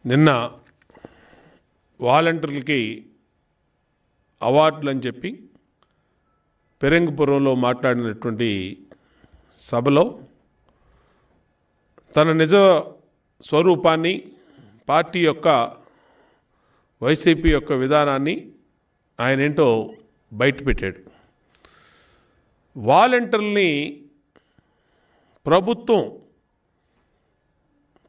నిన్న వాలంటీర్లకి అవార్డులు అని చెప్పి పెరంగపురంలో మాట్లాడినటువంటి సభలో తన నిజ స్వరూపాన్ని, పార్టీ యొక్క వైసీపీ యొక్క విధానాన్ని ఆయన ఏంటో బయటపెట్టాడు. వాలంటీర్లని ప్రభుత్వం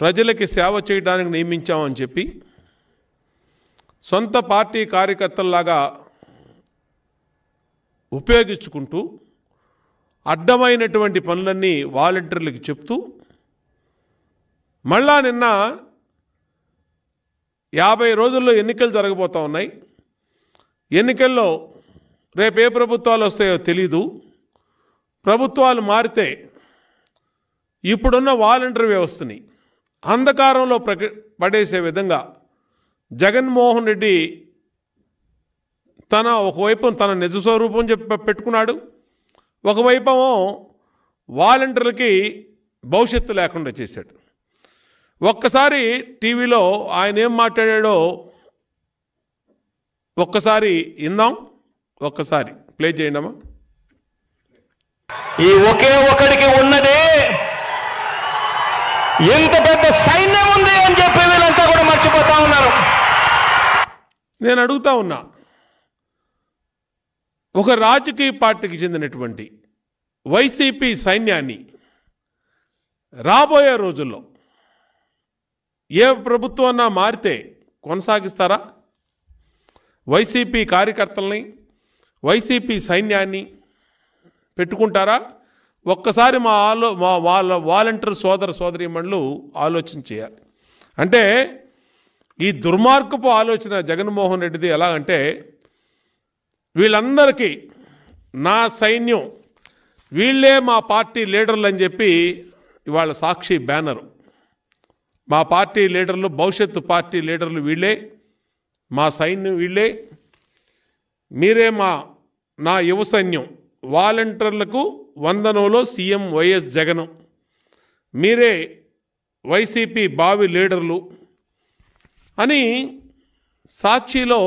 ప్రజలకి సేవ చేయడానికి నియమించామని చెప్పి సొంత పార్టీ కార్యకర్తల్లాగా ఉపయోగించుకుంటూ అడ్డమైనటువంటి పనులన్నీ వాలంటీర్లకు చెప్తూ మళ్ళా నిన్న 50 రోజుల్లో ఎన్నికలు జరగబోతూ ఉన్నాయి. ఎన్నికల్లో రేపు ఏ ప్రభుత్వాలు వస్తాయో తెలీదు. ప్రభుత్వాలు మారితే ఇప్పుడున్న వాలంటీర్ వ్యవస్థని అంధకారంలో పడేసే విధంగా జగన్మోహన్ రెడ్డి ఒకవైపు తన నిజ స్వరూపం పెట్టుకున్నాడు, ఒకవైపు వాలంటీర్లకి భవిష్యత్తు లేకుండా చేశాడు. ఒక్కసారి టీవీలో ఆయన ఏం మాట్లాడాడో ఒక్కసారి విందాం, ఒక్కసారి ప్లే చేయండమ్మా. ఈ ఒకే ఒకడికి ఉన్నది ఎంత పెద్ద సైన్యం ఉంది అని చెప్పి వీళ్ళంతా కూడా మర్చిపోతా ఉన్నారు. నేను అడుగుతా ఉన్నా, ఒక రాజకీయ పార్టీకి చెందినటువంటి వైసీపీ సైన్యాన్ని రాబోయే రోజుల్లో ఏ ప్రభుత్వం మారితే కొనసాగిస్తారా? వైసీపీ కార్యకర్తల్ని, వైసీపీ సైన్యాన్ని పెట్టుకుంటారా? ఒక్కసారి వాళ్ళ వాలంటీర్ సోదర సోదరీమణులు ఆలోచన చేయాలి. అంటే ఈ దుర్మార్గపు ఆలోచన జగన్మోహన్ రెడ్డిది ఎలా అంటే, వీళ్ళందరికీ నా సైన్యం, వీళ్ళే మా పార్టీ లీడర్లు అని చెప్పి ఇవాళ సాక్షి బ్యానరు, మా పార్టీ లీడర్లు, భవిష్యత్తు పార్టీ లీడర్లు వీళ్ళే, మా సైన్యం వీళ్ళే, మీరే నా యువ సైన్యం, వాలంటీర్లకు వందనంలో సీఎం వైఎస్ జగన్, మీరే వైసీపీ భావి లీడర్లు అని సాక్షిలో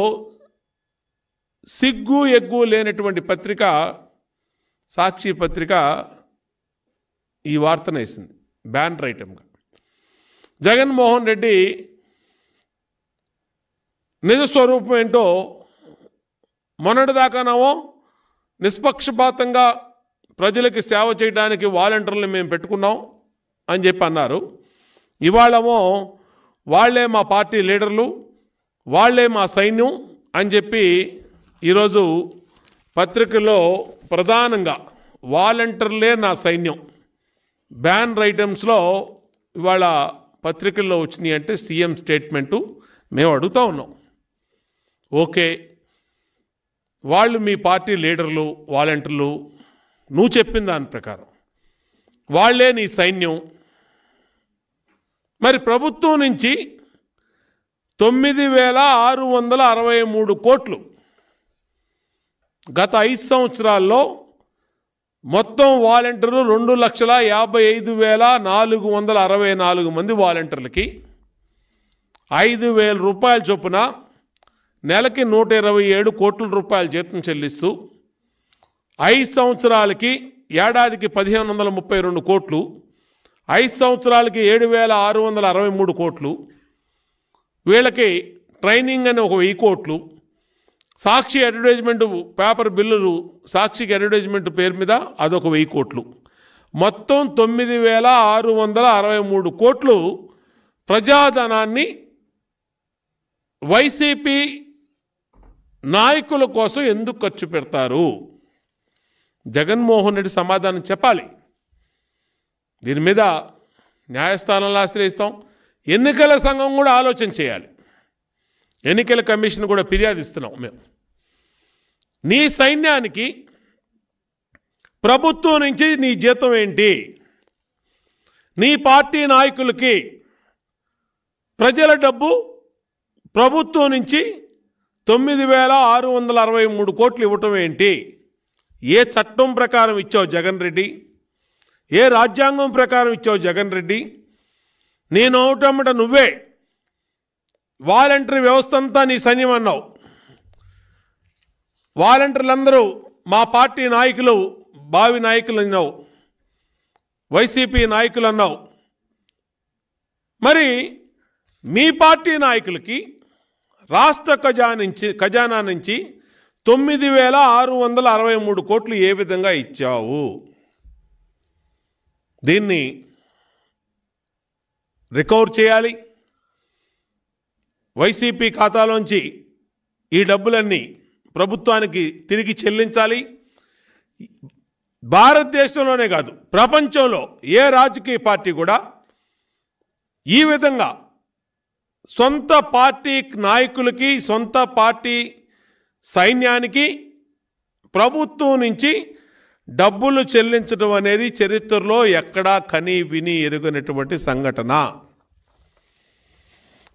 సిగ్గు ఎగ్గు లేనటువంటి పత్రిక సాక్షి పత్రిక ఈ వార్తను వేసింది బ్యానర్ ఐటమ్గా. జగన్మోహన్ రెడ్డి నిజస్వరూపం ఏంటో మొన్నటిదాకానేమో నిష్పక్షపాతంగా ప్రజలకి సేవ చేయడానికి వాలంటీర్లను మేము పెట్టుకున్నాం అని చెప్పి అన్నారు. ఇవాళేమో వాళ్ళే మా పార్టీ లీడర్లు, వాళ్ళే మా సైన్యం అని చెప్పి ఈరోజు పత్రికల్లో ప్రధానంగా వాలంటీర్లే నా సైన్యం బ్యానర్ ఐటమ్స్లో ఇవాళ పత్రికల్లో వచ్చినాయి. అంటే సీఎం స్టేట్మెంటు మేము అడుగుతూ ఉన్నాం, ఓకే వాళ్ళు మీ పార్టీ లీడర్లు, వాలంటీర్లు, నువ్వు చెప్పిన దాని ప్రకారం వాళ్ళే నీ సైన్యం. మరి ప్రభుత్వం నుంచి 9,663 కోట్లు గత 5 సంవత్సరాల్లో మొత్తం వాలంటీర్లు 2,55,464 మంది వాలంటీర్లకి 5,000 రూపాయల చొప్పున నెలకి 127 కోట్ల రూపాయల జీతం చెల్లిస్తూ 5 సంవత్సరాలకి ఏడాదికి 1,532 కోట్లు, 5 సంవత్సరాలకి 7,663 కోట్లు, వీళ్ళకి ట్రైనింగ్ అని 1,000 కోట్లు, సాక్షి అడ్వర్టైజ్మెంట్ పేపర్ బిల్లులు, సాక్షికి అడ్వర్టైజ్మెంట్ పేరు మీద అదొక 1,000 కోట్లు, మొత్తం 9,663 కోట్లు ప్రజాధనాన్ని వైసీపీ నాయకుల కోసం ఎందుకు ఖర్చు పెడతారు? జగన్మోహన్ రెడ్డి సమాధానం చెప్పాలి. దీని మీద న్యాయస్థానంలో ఆశ్రయిస్తాం. ఎన్నికల సంఘం కూడా ఆలోచన చేయాలి. ఎన్నికల కమిషన్ కూడా ఫిర్యాదు ఇస్తున్నాం మేము. నీ సైన్యానికి ప్రభుత్వం నుంచి నీ జీతం ఏంటి? నీ పార్టీ నాయకులకి ప్రజల డబ్బు ప్రభుత్వం నుంచి 9,663 కోట్లు ఇవ్వటం ఏంటి? ఏ చట్టం ప్రకారం ఇచ్చావు జగన్ రెడ్డి? ఏ రాజ్యాంగం ప్రకారం ఇచ్చావు జగన్ రెడ్డి? నేను ఒకటమ్మట నువ్వే వాలంటరీ వ్యవస్థ అంతా నీ సైన్యం అన్నావు. వాలంటీర్లందరూ మా పార్టీ నాయకులు, భావి నాయకులు అన్నావు, వైసీపీ నాయకులు అన్నావు. మరి మీ పార్టీ నాయకులకి రాష్ట్ర ఖజానా నుంచి 9,663 కోట్లు ఏ విధంగా ఇచ్చావు? దీన్ని రికవర్ చేయాలి. వైసీపీ ఖాతాలోంచి ఈ డబ్బులన్నీ ప్రభుత్వానికి తిరిగి చెల్లించాలి. భారతదేశంలోనే కాదు, ప్రపంచంలో ఏ రాజకీయ పార్టీ కూడా ఈ విధంగా సొంత పార్టీ నాయకులకి, సొంత పార్టీ సైన్యానికి ప్రభుత్వం నుంచి డబ్బులు చెల్లించడం అనేది చరిత్రలో ఎక్కడా కని విని ఎరుగనటువంటి సంఘటన.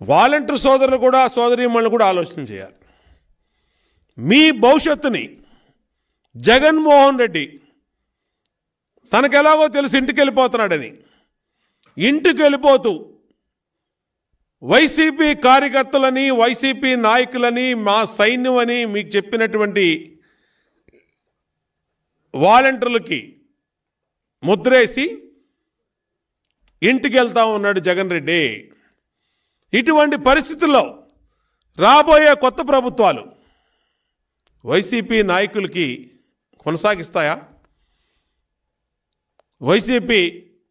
వాలంటీర్ సోదరులు కూడా, సోదరీమణులు కూడా ఆలోచన చేయాలి. మీ భవిష్యత్తుని జగన్మోహన్ రెడ్డి తనకెలాగో తెలుసు ఇంటికి వెళ్ళిపోతున్నాడని, ఇంటికి వెళ్ళిపోతూ వైసీపీ కార్యకర్తలని, వైసీపీ నాయకులని, మా సైన్యం అని మీకు చెప్పినటువంటి వాలంటీర్లకి ముద్రేసి ఇంటికి వెళ్తా ఉన్నాడు జగన్ రెడ్డి. ఇటువంటి పరిస్థితుల్లో రాబోయే కొత్త ప్రభుత్వాలు వైసీపీ నాయకులకి కొనసాగిస్తాయా? వైసీపీ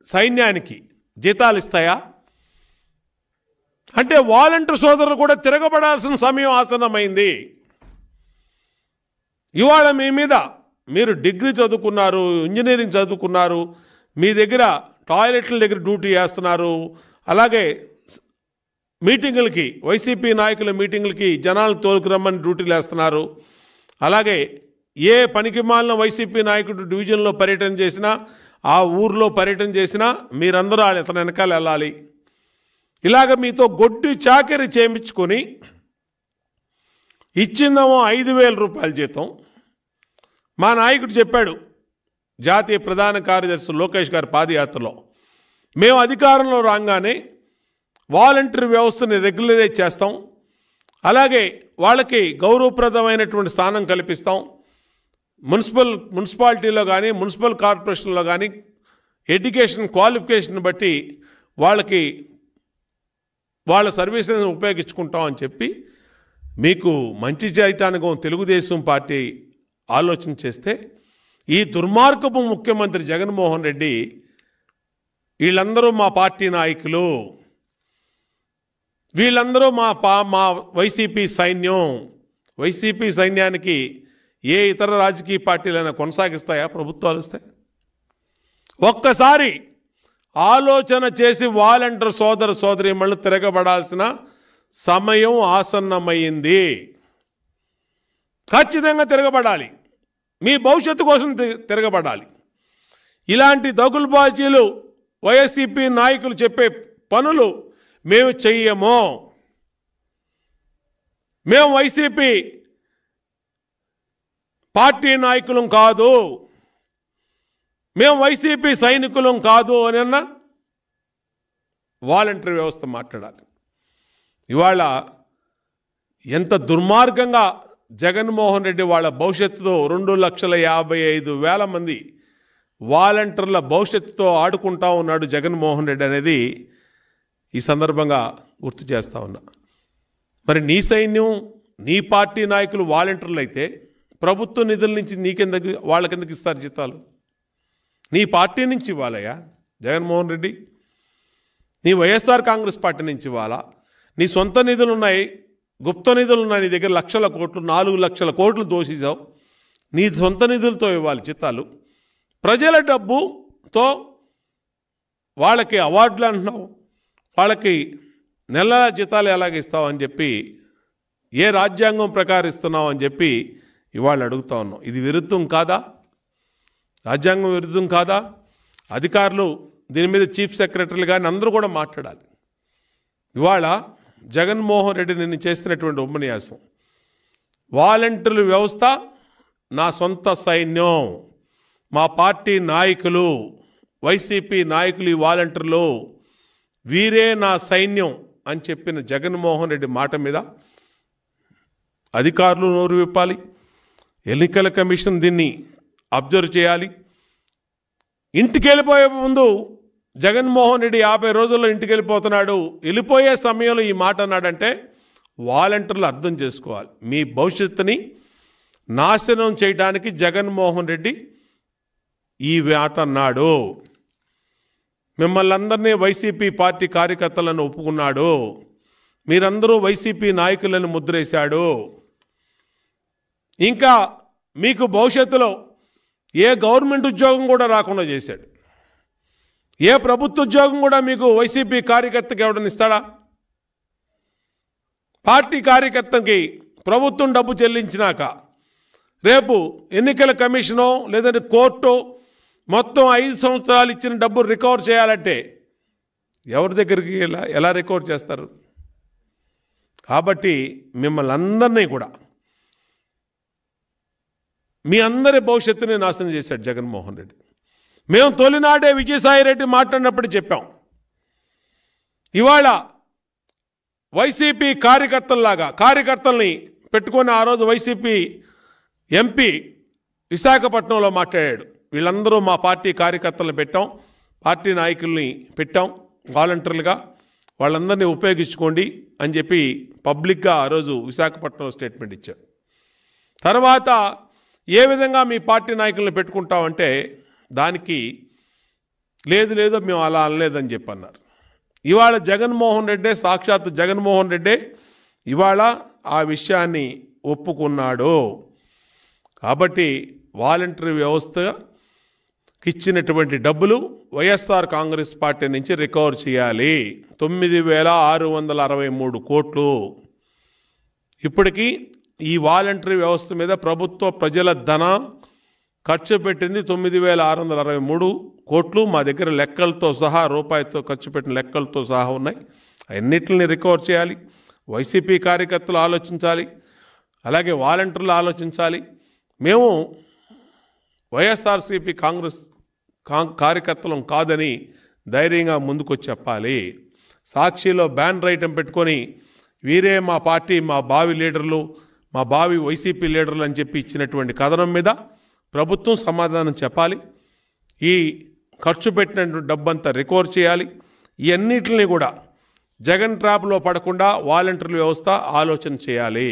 సైన్యానికి జీతాలు ఇస్తాయా? అంటే వాలంటీర్ సోదరులు కూడా తిరగబడాల్సిన సమయం ఆసన్నమైంది. ఇవాళ మీ మీద, మీరు డిగ్రీ చదువుకున్నారు, ఇంజనీరింగ్ చదువుకున్నారు, మీ దగ్గర టాయిలెట్ల దగ్గర డ్యూటీ చేస్తున్నారు, అలాగే మీటింగులకి, వైసీపీ నాయకుల మీటింగులకి జనాలు తోలుకురమ్మని డ్యూటీలు వేస్తున్నారు. అలాగే ఏ పనికి మాలిన వైసీపీ నాయకుడు డివిజన్లో పర్యటన చేసినా, ఆ ఊర్లో పర్యటన చేసినా మీరందరూ అతని వెనకాల వెళ్ళాలి. ఇలాగ మీతో గొడ్డు చాకరీ చేయించుకొని ఇచ్చిందేమో 5,000 రూపాయల జీతం. మా నాయకుడు చెప్పాడు, జాతీయ ప్రధాన కార్యదర్శి లోకేష్ గారి పాదయాత్రలో, మేము అధికారంలో రాగానే వాలంటీర్ వ్యవస్థని రెగ్యులరైజ్ చేస్తాం, అలాగే వాళ్ళకి గౌరవప్రదమైనటువంటి స్థానం కల్పిస్తాం, మున్సిపాలిటీలో కానీ మున్సిపల్ కార్పొరేషన్లో కానీ ఎడ్యుకేషన్ క్వాలిఫికేషన్ బట్టి వాళ్ళకి వాళ్ళ సర్వీసెస్ ఉపయోగించుకుంటాం అని చెప్పి మీకు మంచి చేయటానికి తెలుగుదేశం పార్టీ ఆలోచన చేస్తే, ఈ దుర్మార్గపు ముఖ్యమంత్రి జగన్మోహన్ రెడ్డి వీళ్ళందరూ మా పార్టీ నాయకులు, వీళ్ళందరూ మా వైసీపీ సైన్యం, వైసీపీ సైన్యానికి ఏ ఇతర రాజకీయ పార్టీలైనా కొనసాగిస్తాయా ప్రభుత్వాలు వస్తాయి? ఒక్కసారి ఆలోచన చేసి వాలంటీర్ సోదర సోదరీమణులు తిరగబడాల్సిన సమయం ఆసన్నమైంది. ఖచ్చితంగా తిరగబడాలి, మీ భవిష్యత్తు కోసం తిరగబడాలి. ఇలాంటి దగులుబాజీలు వైఎస్సీపీ నాయకులు చెప్పే పనులు మేము చెయ్యము. మేము వైసీపీ పార్టీ నాయకులం కాదు, మేము వైసీపీ సైనికులం కాదు అని అన్న వాలంటీర్ వ్యవస్థ మాట్లాడాలి. ఇవాళ ఎంత దుర్మార్గంగా జగన్మోహన్ రెడ్డి వాళ్ళ భవిష్యత్తుతో 2,55,000 మంది వాలంటీర్ల భవిష్యత్తుతో ఆడుకుంటా ఉన్నాడు జగన్మోహన్ రెడ్డి అనేది ఈ సందర్భంగా గుర్తు చేస్తూ ఉన్నా. మరి నీ సైన్యం, నీ పార్టీ నాయకులు వాలంటీర్లు అయితే ప్రభుత్వ నిధుల నుంచి నీకెందుకు, వాళ్ళకెందుకు ఇస్తారు జీతాలు? నీ పార్టీ నుంచి ఇవ్వాలయ్యా జగన్మోహన్ రెడ్డి, నీ వైఎస్ఆర్ కాంగ్రెస్ పార్టీ నుంచి ఇవ్వాలా? నీ సొంత నిధులు ఉన్నాయి, గుప్త నిధులు ఉన్నాయి నీ దగ్గర, లక్షల కోట్లు, 4 లక్షల కోట్లు దోషించావు. నీ సొంత నిధులతో ఇవ్వాలి జీతాలు. ప్రజల డబ్బుతో వాళ్ళకి అవార్డులు అంటున్నావు, వాళ్ళకి నెల జీతాలు ఎలాగ ఇస్తావు అని చెప్పి, ఏ రాజ్యాంగం ప్రకారం ఇస్తున్నావు అని చెప్పి ఇవాళ అడుగుతా ఉన్నాం. ఇది విరుద్ధం కాదా? రాజ్యాంగం విరుద్ధం కాదా? అధికారులు దీని మీద చీఫ్ సెక్రటరీలు కానీ అందరూ కూడా మాట్లాడాలి. ఇవాళ జగన్మోహన్ రెడ్డి నిన్ను చేస్తున్నటువంటి ఉపన్యాసం, వాలంటీర్ల వ్యవస్థ నా సొంత సైన్యం, మా పార్టీ నాయకులు, వైసీపీ నాయకులు, ఈ వాలంటీర్లు వీరే నా సైన్యం, అని చెప్పిన జగన్మోహన్ రెడ్డి మాట మీద అధికారులు నోరు విప్పాలి. ఎన్నికల కమిషన్ దీన్ని అబ్జర్వ్ చేయాలి. ఇంటికి వెళ్ళిపోయే ముందు జగన్మోహన్ రెడ్డి 50 రోజుల్లో ఇంటికి వెళ్ళిపోతున్నాడు, వెళ్ళిపోయే సమయంలో ఈ మాట అన్నాడంటే వాలంటీర్లు అర్థం చేసుకోవాలి. మీ భవిష్యత్తుని నాశనం చేయడానికి జగన్మోహన్ రెడ్డి ఈ మాట అన్నాడు. మిమ్మల్ని అందరినీ వైసీపీ పార్టీ కార్యకర్తలను ఒప్పుకున్నాడు. మీరందరూ వైసీపీ నాయకులను ముద్రేశాడు. ఇంకా మీకు భవిష్యత్తులో ఏ గవర్నమెంట్ ఉద్యోగం కూడా రాకుండా చేశాడు. ఏ ప్రభుత్వ ఉద్యోగం కూడా మీకు వైసీపీ కార్యకర్తకి ఎవడని ఇస్తాడా? పార్టీ కార్యకర్తకి ప్రభుత్వం డబ్బు చెల్లించినాక రేపు ఎన్నికల కమిషనో లేదంటే కోర్టు మొత్తం 5 సంవత్సరాలు ఇచ్చిన డబ్బు రికవర్ చేయాలంటే ఎవరి దగ్గరికి ఎలా రికవర్ చేస్తారు? కాబట్టి మిమ్మల్ని అందరినీ కూడా మీ అందరి భవిష్యత్తుని నాశనం చేశాడు జగన్మోహన్ రెడ్డి. మేము తొలినాడే విజయసాయిరెడ్డి మాట్లాడినప్పుడు చెప్పాం. ఇవాళ వైసీపీ కార్యకర్తల్ని పెట్టుకొని ఆ రోజు వైసీపీ ఎంపీ విశాఖపట్నంలో మాట్లాడాడు. వీళ్ళందరూ మా పార్టీ కార్యకర్తలను పెట్టాం, పార్టీ నాయకుల్ని పెట్టాం వాలంటీర్లుగా, వాళ్ళందరినీ ఉపయోగించుకోండి అని చెప్పి పబ్లిక్గా ఆ రోజు విశాఖపట్నంలో స్టేట్మెంట్ ఇచ్చారు. తర్వాత ఏ విధంగా మీ పార్టీ నాయకులను పెట్టుకుంటామంటే దానికి లేదు మేము అలా అనలేదని చెప్పి అన్నారు. ఇవాళ జగన్మోహన్ రెడ్డే, సాక్షాత్తు జగన్మోహన్ రెడ్డే ఇవాళ ఆ విషయాన్ని ఒప్పుకున్నాడు. కాబట్టి వాలంటరీ వ్యవస్థకి ఇచ్చినటువంటి డబ్బులు వైఎస్ఆర్ కాంగ్రెస్ పార్టీ నుంచి రికవర్ చేయాలి. 9,663 కోట్లు. ఇప్పటికీ ఈ వాలంటరీ వ్యవస్థ మీద ప్రభుత్వ ప్రజల ధనం ఖర్చు పెట్టింది 9,663 కోట్లు. మా దగ్గర లెక్కలతో సహా రూపాయితో ఖర్చు పెట్టిన లెక్కలతో సహా ఉన్నాయి. అన్నిటిని రికవర్ చేయాలి. వైసీపీ కార్యకర్తలు ఆలోచించాలి, అలాగే వాలంటీర్లు ఆలోచించాలి. మేము వైఎస్ఆర్సీపీ కాంగ్రెస్ కార్యకర్తలం కాదని ధైర్యంగా ముందుకొచ్చి చెప్పాలి. సాక్షిలో బ్యానర్ ఐటమ్ పెట్టుకొని వీరే మా పార్టీ, మా భావి లీడర్లు, మా భావి వైసీపీ లీడర్లు అని చెప్పి ఇచ్చినటువంటి కథనం మీద ప్రభుత్వం సమాధానం చెప్పాలి. ఈ ఖర్చు పెట్టినటువంటి డబ్బంతా రికవర్ చేయాలి. ఈ అన్నిటిని కూడా జగన్ ట్రాప్లో పడకుండా వాలంటీర్ల వ్యవస్థ ఆలోచన చేయాలి.